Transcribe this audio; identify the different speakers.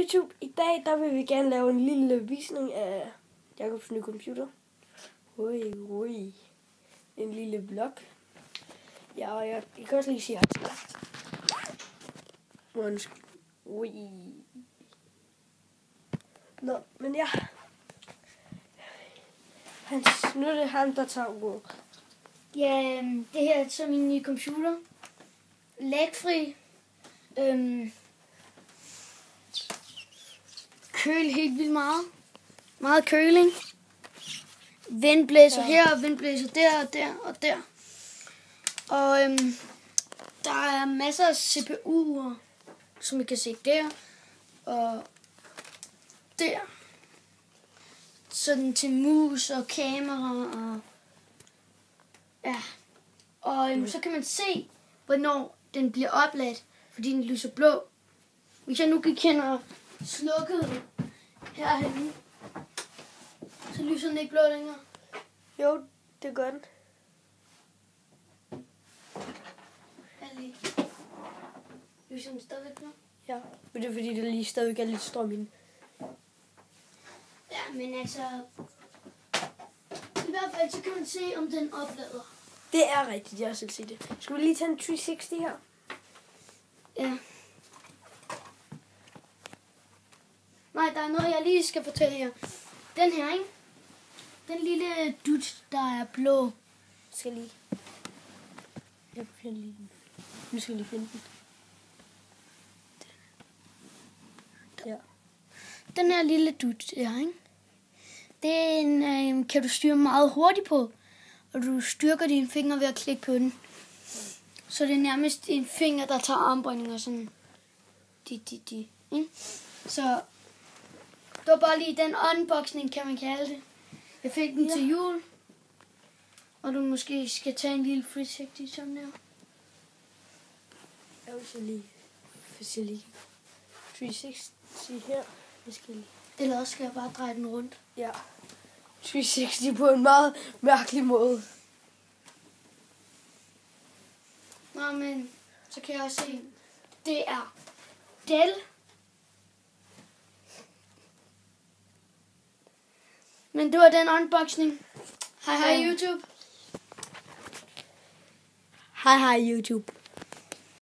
Speaker 1: YouTube. I dag der vil vi gerne lave en lille visning af Jakobs nye computer. Ui. En lille vlog. Ja, og jeg kan også lige sige hans lagt. Ui. Nå, men ja. Nu er det ham, der tager ordet.
Speaker 2: Ja, det her er så min nye computer. Lagfri. Køl helt vildt meget. Meget køling. Vindblæser her, vindblæser der og der og der. Og der er masser af CPU'er, som I kan se der og der. Sådan til mus og kamera og ja. Og så kan man se, hvornår den bliver opladt, fordi den lyser blå. Hvis jeg nu gik hen og slukkede den herhenne, så lyser den ikke blå længere.
Speaker 1: Jo, det gør den.
Speaker 2: Lyser den stadigvæk blå?
Speaker 1: Ja, men det er fordi, der lige stadigvæk er lidt strøm inde.
Speaker 2: Ja, men altså, i hvert fald så kan man se, om den oplader.
Speaker 1: Det er rigtigt, jeg har selv set det. Skal vi lige tage en 360 her?
Speaker 2: Ja. Nej, der er noget, jeg lige skal fortælle jer. Den her, ikke? Den lille dut, der er blå.
Speaker 1: Skal lige. Jeg finder lige den. Nu skal jeg lige finde den. Ja.
Speaker 2: Den her lille dut der, ikke? Det er en, kan du styre meget hurtigt på. Og du styrker dine fingre ved at klikke på den. Så det er nærmest en finger, der tager armbøjninger sådan. Ikke? Så det var bare lige den unboxing, kan man kalde det. Jeg fik den til jul. Og du måske skal tage en lille fritsigt i sådan der.
Speaker 1: Jeg vil lige 360 her. Jeg skal lige.
Speaker 2: Eller også skal jeg bare dreje den rundt.
Speaker 1: Ja. 360 på en meget mærkelig måde.
Speaker 2: Nå, men så kan jeg også se, det er Dell. Men det var den unboxing. Hej YouTube.
Speaker 1: Hej YouTube.